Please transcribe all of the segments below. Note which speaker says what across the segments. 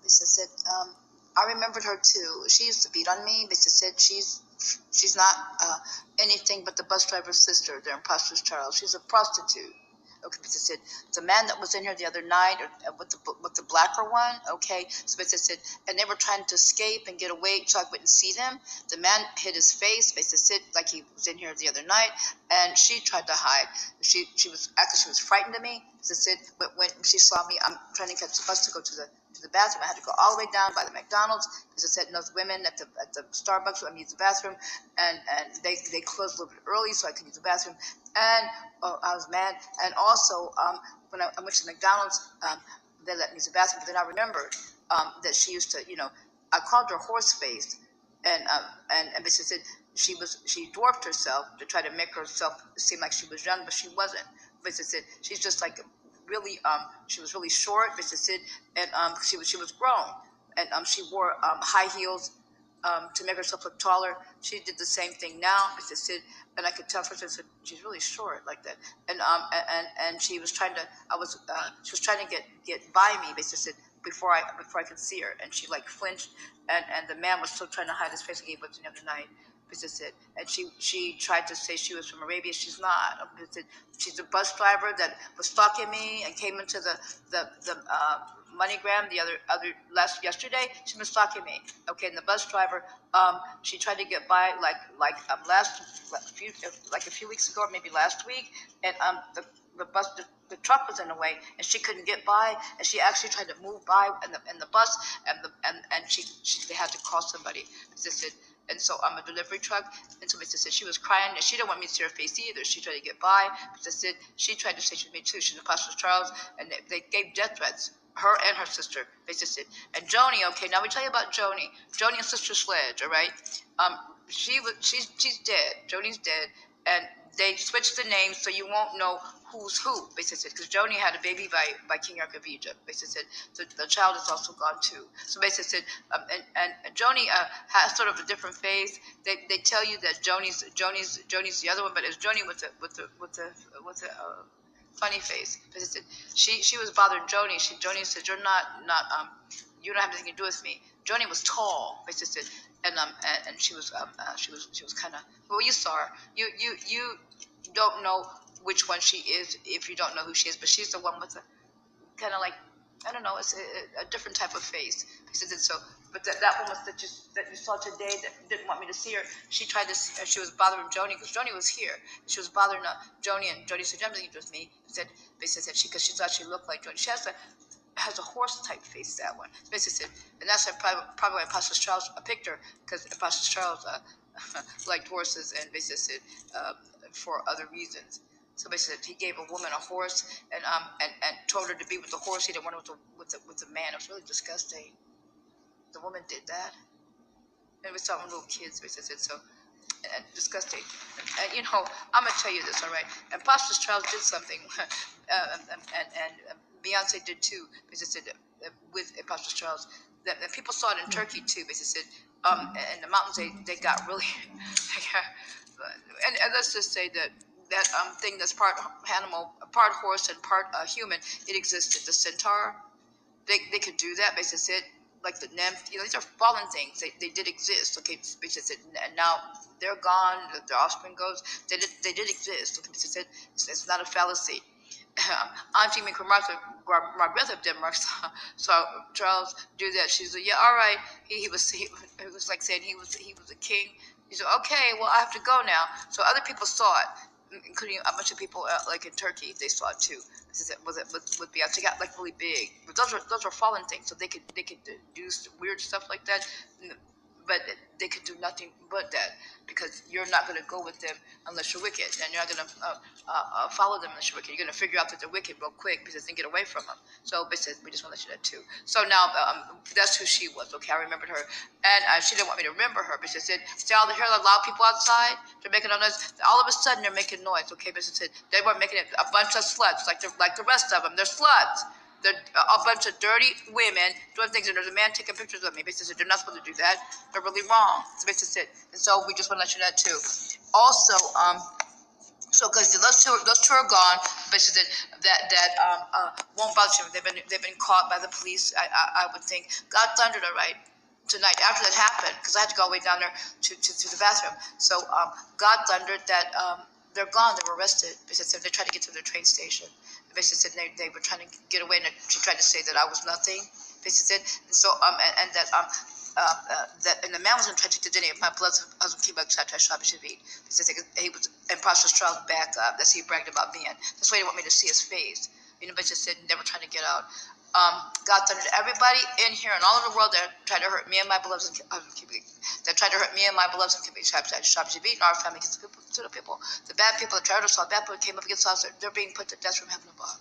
Speaker 1: Bissa said, I remembered her too. She used to beat on me. Bissa said she's not anything but the bus driver's sister, the impostuosdoodscharles. She's a prostitute. Okay, Bissa said, the man that was in here the other night with the blacker one, okay, so Bissa said, and they were trying to escape and get away so I wouldn't see them. The man hid his face, Bissa said, like he was in here the other night, and she tried to hide. She was frightened of me. Bissa said, but when she saw me, I'm trying to catch the bus to go to the bathroom. I had to go all the way down by the McDonald's because I said those women at the Starbucks let me use the bathroom, and they closed a little bit early so I could use the bathroom, and I was mad. And also when I went to McDonald's, they let me use the bathroom, but then I remembered that she used to, I called her horse face, and she said she dwarfed herself to try to make herself seem like she was young, but she wasn't. But she said she's just like really she was really short, Mr. Sid, and she was grown, and she wore high heels to make herself look taller. She did the same thing now, Mr. Sid, and I could tell first I said she's really short like that, and she was trying to she was trying to get by me, Mr. Sid, before I could see her, and she like flinched, and the man was still trying to hide his face like he was the other night. Is it? And she tried to say she was from Arabia. She's not. She's a bus driver that was stalking me and came into the MoneyGram the other yesterday. She was stalking me. Okay, and the bus driver, she tried to get by like a few weeks ago or maybe last week, and the truck was in the way and she couldn't get by, and she actually tried to move by in the bus, and she they had to call somebody. And so I'm a delivery truck, and so Mr. said she was crying, and she didn't want me to see her face either. She tried to get by. Mr. said she tried to say she was me too. She's impostuosdoodscharles, and they gave death threats. Her and her sister, Mr. said. And Joni, okay, now we tell you about Joni. Joni and Sister Sledge, all right. She's dead. Joni's dead, and they switched the names so you won't know who's who, basically, because Joni had a baby by King Ark of Egypt, basically. So the child is also gone too. So basically, and Joni has sort of a different face. They tell you that Joni's the other one, but it's Joni with the funny face. Basically, she was bothering Joni. Joni said, "You're not you don't have anything to do with me." Joni was tall, basically, and she was kind of, well, you saw her. You don't know which one she is if you don't know who she is, but she's the one with the kind of like, I don't know, it's a different type of face. So, but that one was that you saw today that didn't want me to see her. She tried to she was bothering Joni because Joni was here. She was bothering Joni, and Joni said, "I'm thinking it was me." Basically said because she thought she looked like Joni. She has a horse type face, that one. Basically said, and that's probably why impostuosdoodscharles picked her, because impostuosdoodscharles liked horses, and basically said for other reasons. So basically, he gave a woman a horse, and told her to be with the horse. He didn't want her with the man. It was really disgusting. The woman did that, and we saw little kids. Basically, so and disgusting. And I'm gonna tell you this, all right? Impostuosdoodscharles did something, and Beyonce did too. Basically, with impostuosdoodscharles, that people saw it in Turkey too. Basically, in the mountains they got really, and let's just say that thing that's part animal, part horse, and part human, it existed. The centaur, they could do that. Basically, like the nymph, these are fallen things. They did exist. Okay, basically, and now they're gone. Their offspring goes. They did exist. Okay, basically, it's not a fallacy. Auntie Minka Margaretha Denmark saw Charles do that. She's like, yeah, all right. He was like saying he was a king. He said, okay, well, I have to go now. So other people saw it, including a bunch of people like in Turkey. They saw it too. Was it with Beyonce? Got like really big. But those are fallen things, so they could do weird stuff like that. But they could do nothing but that, because you're not going to go with them unless you're wicked, and you're not going to follow them unless you're wicked. You're going to figure out that they're wicked real quick because they get away from them. So basically, we just want to let you know that too. So now that's who she was. Okay, I remembered her, and she didn't want me to remember her, but she said, "See all the here the loud people outside? They're making a noise. All of a sudden, they're making noise." Okay, but she said they weren't making it. A bunch of sluts, like the rest of them. They're sluts. They're a bunch of dirty women doing things, and there's a man taking pictures of me. Basically, they're not supposed to do that. They're really wrong. So basically, and so we just want to let you know that too. Also, So, because those two are gone, basically that won't bother you. They've been caught by the police. I would think God thundered, all right, tonight after that happened, because I had to go all the way down there to the bathroom. So God thundered that they're gone. They were arrested. Basically, they tried to get to the train station. Basically, said they were trying to get away, and she tried to say that I was nothing. Basically, said, and so and that that and the man was going to try to take the DNA. My blood husband came back to Shabbat. He was imposter trial back up. That's he bragged about being. That's why he didn't want me to see his face. But just said never trying to get out. God thundered everybody in here and all over the world that tried to hurt me and my beloved that tried to hurt me and my beloved and our family against the people. The bad people, the traitors, all bad people came up against us. They're being put to death from heaven above.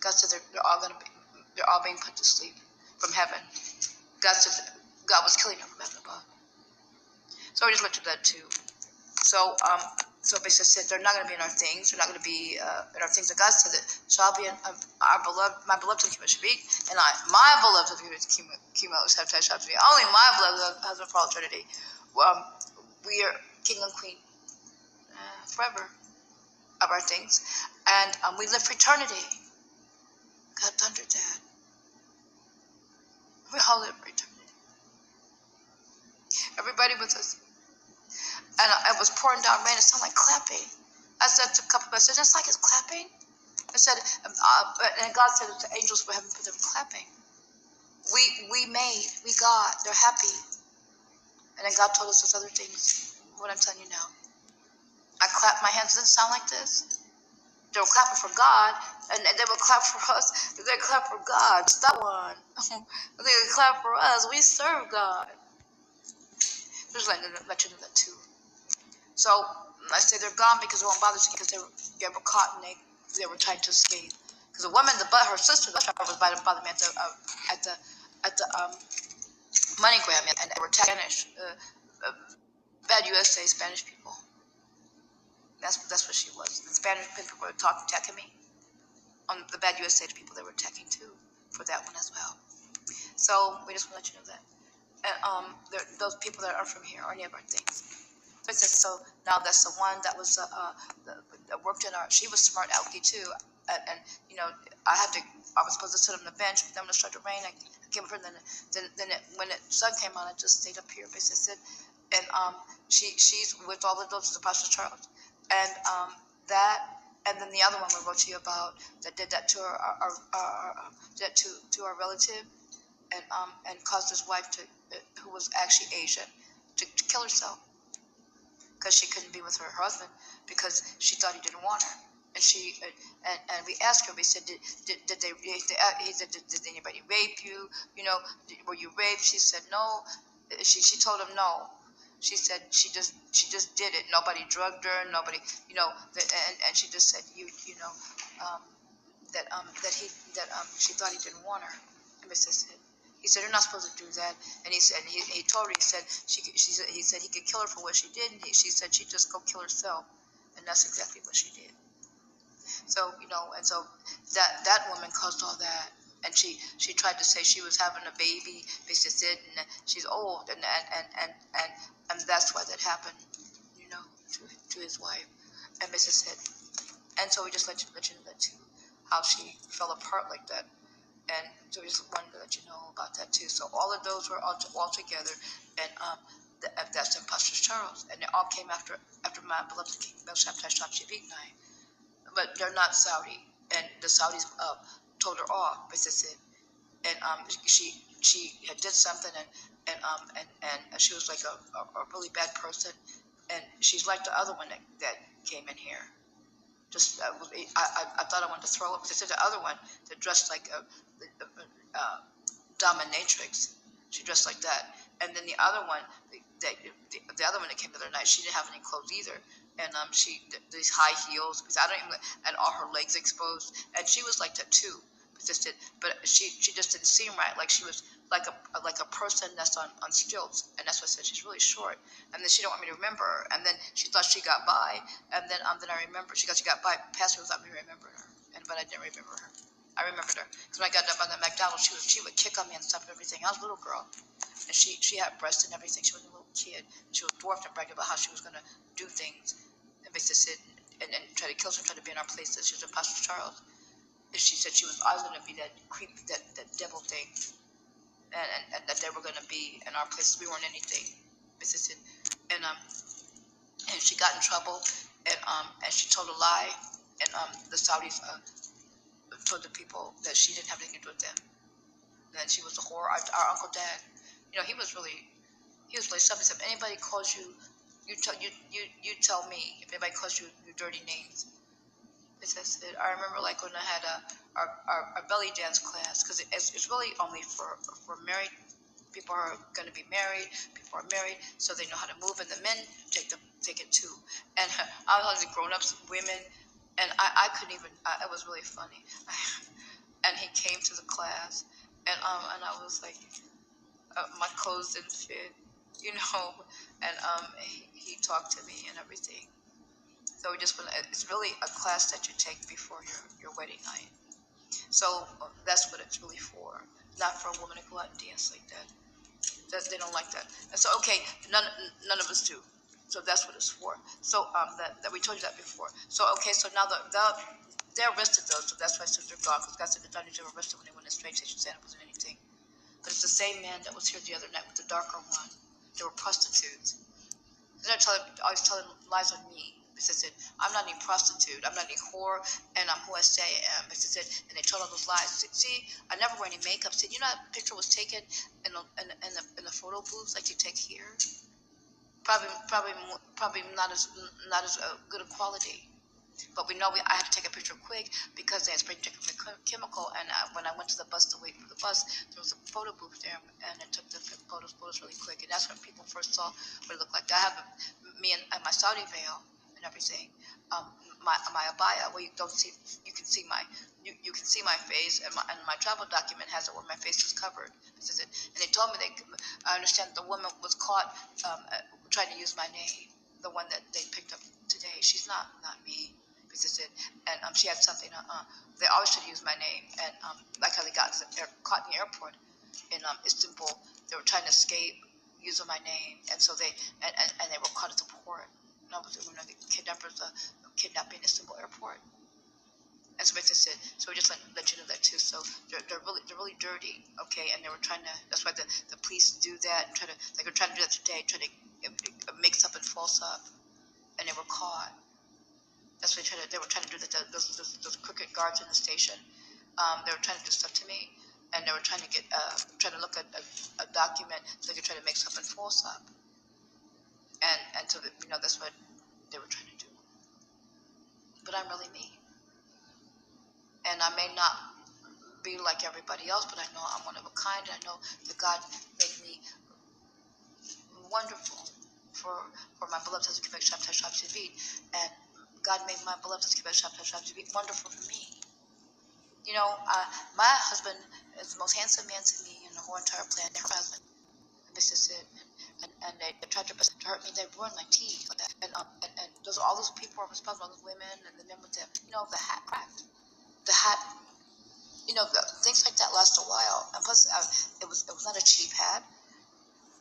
Speaker 1: God said they're all being put to sleep from heaven. God said God was killing them from heaven above. So we just looked at that too. So basically said they're not going to be in our things. They're not going to be in our things. And God said that shall be in our beloved, my beloved Shabbat, and my beloved Shabbat, only my beloved husband for all eternity. We are king and queen forever of our things, and we live for eternity. God thundered that. We all live for eternity. Everybody with us. And it was pouring down rain. It sounded like clapping. I said to a couple of us, I said, it's like it's clapping. I said, and God said that the angels were having for them clapping. We got, they're happy. And then God told us those other things, what I'm telling you now. I clapped my hands. It didn't sound like this. They were clapping for God, and they would clap for us. They clap for God. Stop one. They clap for us. We serve God. Just let you know that too. So I say they're gone because it won't bother you because they were caught and they were trying to escape. Because the woman, her sister, was by the me at the MoneyGram, and they were Spanish, bad USA Spanish people. That's what she was. The Spanish people were attacking me. On the bad USA people, they were attacking too for that one as well. So we just want to let you know that. And those people that aren't from here or any of our things. So now that's the one that was that worked in our. She was smart alecky too, and I was supposed to sit on the bench. But then when it started to rain, I came up here. And then when the sun came on, I just stayed up here. Basically, and she's with all of those Apostle Charles, and that. And then the other one we wrote to you about that did that to to our relative, and caused his wife to, who was actually Asian, to kill herself. Because she couldn't be with her husband because she thought he didn't want her, and and we asked her. We said, did they? He said, did anybody rape you? Were you raped? She said no. She told him no. She said she just did it. Nobody drugged her. Nobody, and she just said that she thought he didn't want her. And Mr. said. He said, "You're not supposed to do that." And he said, he told her, he said he said he could kill her for what she did. And she said she'd just go kill herself, and that's exactly what she did. So and so that woman caused all that, and she tried to say she was having a baby. They said, and she's old, and that's why that happened, to his wife. And Mrs. said, and so we just let you know that too, how she fell apart like that. And so we just wanted to let you know about that too. So all of those were all together, and that's impostuosdoodscharles, and they all came after my beloved King Shabbat night. But they're not Saudi, and the Saudis told her off. And she had did something, and she was like a really bad person, and she's like the other one that came in here. Just I thought I wanted to throw up because the other one that dressed like a dominatrix. She dressed like that, and then the other one, the other one that came the other night, she didn't have any clothes either, and these high heels, because I don't even, and all her legs exposed, and she was like that too. But she just didn't seem right. Like she was like a person that's on stilts, and that's why I said she's really short. And then she didn't want me to remember her, and then she thought she got by, and then I remember she got by past me without me remembering her, but I didn't remember her. I remembered her because when I got up on the McDonald's, she would kick on me and stuff and everything. I was a little girl, and she had breasts and everything. She was a little kid. She was dwarfed and bragged about how she was going to do things. And basically said, and tried to kill us and tried to be in our place. That she was Imposter Charles. And she said she was always going to be that creep, that devil thing, and that they were going to be in our place. We weren't anything. And and she got in trouble, and she told a lie, and the Saudis told the people that she didn't have anything to do with them. And then she was a whore. Our Uncle Dad, he was really something. If anybody calls you, you tell me. If anybody calls you dirty names. I remember like when I had our belly dance class, because it's really only for married people who are going to be married. People are married, so they know how to move, and the men take it too. And I was the grown-ups, women, and I couldn't even. It was really funny. And he came to the class, and I was like, my clothes didn't fit, and he talked to me and everything. So it's really a class that you take before your wedding night. So that's what it's really for. Not for a woman to go out and dance like that. They don't like that. And so none of us do. So that's what it's for. So that we told you that before. So so now they're arrested though. So that's why I said they're gone, because God said the judges were arrested when they went in straight station, saying it wasn't anything. But it's the same man that was here the other night with the darker one. They were prostitutes. They're always telling lies on me. Because I said, I'm not any prostitute, I'm not any whore, and I'm who I say I am. Because I said, and they told all those lies. See, I never wear any makeup. Said, that picture was taken in the photo booths like you take here. Probably not as good a quality. But we know I had to take a picture of Quake because they had sprayed chemical. And when I went to the bus to wait for the bus, there was a photo booth there, and I took the photos really quick. And that's when people first saw what it looked like. I have me and my Saudi veil and everything. My abaya, where you can see my face, and my travel document has it where my face is covered. This is it. And they told me I understand the woman was caught trying to use my name, the one that they picked up today. She's not me. And she had something. They always should use my name, and like how they got caught in the airport in Istanbul. They were trying to escape using my name, and so they were caught at the port. And I was the kidnappers kidnapping Istanbul airport. And so so we just let you know that too. So they're really dirty, okay? And they were trying to. That's why the police do that. And they were trying to do that today, trying to mix up and false up, and they were caught. That's what they were trying to do. Those crooked guards in the station. They were trying to do stuff to me, and they were trying to look at a document so they could try to mix up and false up. And so that's what they were trying to do. But I'm really me, and I may not be like everybody else, but I know I'm one of a kind. And I know that God made me wonderful for my beloved husband, and God made my beloved husband to be wonderful for me. My husband is the most handsome man to me in the whole entire planet. My husband, this is it. And they tried to hurt me. They ruined my teeth like that. And all those people are responsible, all those women and the men with the hat cracked. The hat, things like that last a while. And plus, it was not a cheap hat,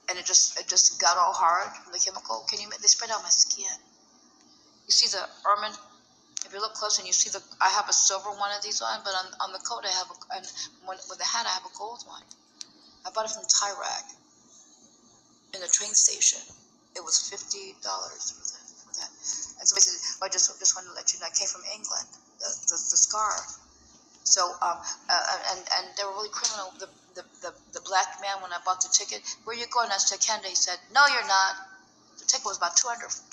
Speaker 1: and it just got all hard from the chemical. They spread out my skin. You see the ermine. If you look close and you see I have a silver one of these on, but on the coat I have with the hat I have a gold one. I bought it from Tyrac in the train station. It was $50 for that. And so basically, I just wanted to let you know I came from England. The scarf. So and they were really criminal. The black man, when I bought the ticket, where you going? I said Canada. He said, no, you're not. The ticket was about $200.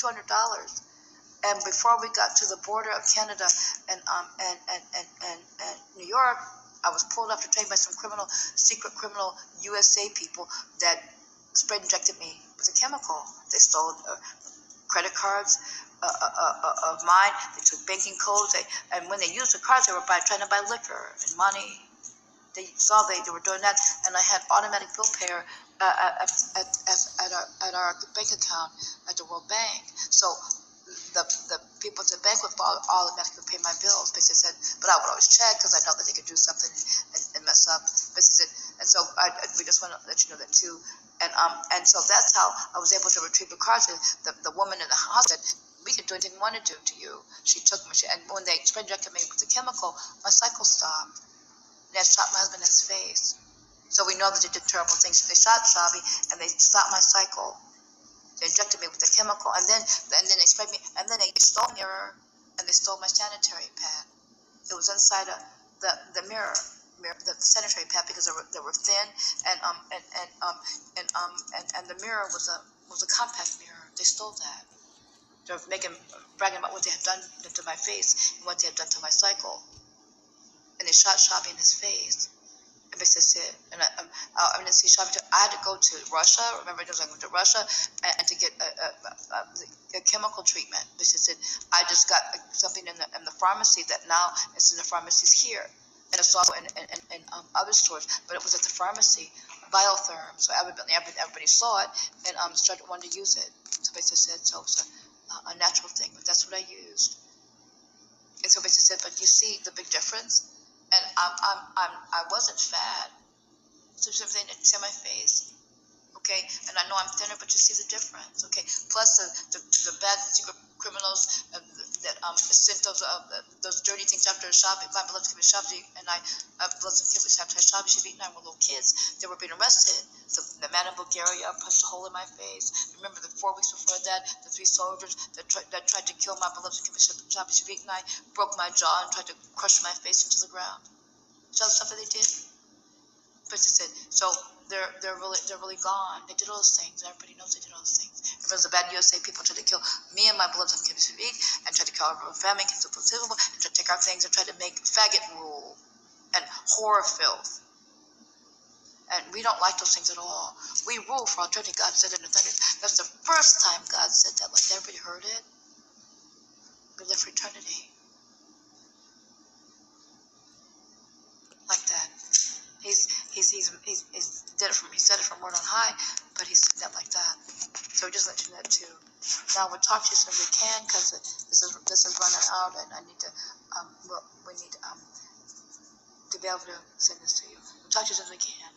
Speaker 1: And before we got to the border of Canada and New York, I was pulled off the train by some secret criminal USA people that spray injected me with a chemical. They stole credit cards of mine. They took banking codes. And when they used the cards, they were trying to buy liquor and money. They saw they were doing that, and I had automatic bill payer at our bank account at the World Bank. So the people at the bank would automatically pay my bills. Basically said, but I would always check because I know that they could do something and mess up. Basically said, and so we just want to let you know that too. And so that's how I was able to retrieve the cards. The woman in the hospital said, We could do anything we want to do to you. She took me, and when they injected me with the chemical, my cycle stopped. They had shot my husband in his face. So we know that they did terrible things. They shot Shabi, and they stopped my cycle. They injected me with the chemical, and then they sprayed me, and then they stole my mirror, and they stole my sanitary pad. It was inside the mirror, the sanitary pad, because they were thin, and the mirror was a compact mirror. They stole that. They were bragging about what they had done to my face and what they had done to my cycle, and they shot Shabi in his face. And Ibis said, and I didn't see Shabi. I had to go to Russia. Remember, I went to Russia and to get a chemical treatment. Ibis said, I just got something in the pharmacy that now it's in the pharmacies here, and it's also in other stores, but it was at the pharmacy, biotherm. So everybody saw it and started wanting to use it. So Ibis said, so it's a natural thing, but that's what I used. And so Ibis said, but you see the big difference. And I wasn't fat. So everything that's in my face. Okay, and I know I'm thinner, but you see the difference. Okay, plus the bad secret criminals that sent those dirty things after Shabi, my beloved Kibbe Shabi, and I, beloved Kibbe Shabi, Shabi and I were little kids. They were being arrested. The man in Bulgaria punched a hole in my face. Remember the 4 weeks before that, the 3 soldiers that tried to kill my beloved Kibbe Shabi and I broke my jaw and tried to crush my face into the ground. So the stuff that they did. But they said, so they're really gone. They did all those things. Everybody knows they did all those things. Remember the bad USA people tried to kill me and my beloved and tried to kill our family, and tried to take our things and tried to make faggot rule and horror filth. And we don't like those things at all. We rule for eternity, God said in the thunder. That's the first time God said that. Like, everybody heard it. We live for eternity. Like that. He said it from word on high, but he said that like that. So we just let you know that too. Now we'll talk to you as soon as we can, because this is running out, and I need to we need to be able to send this to you. We'll talk to you as soon as we can.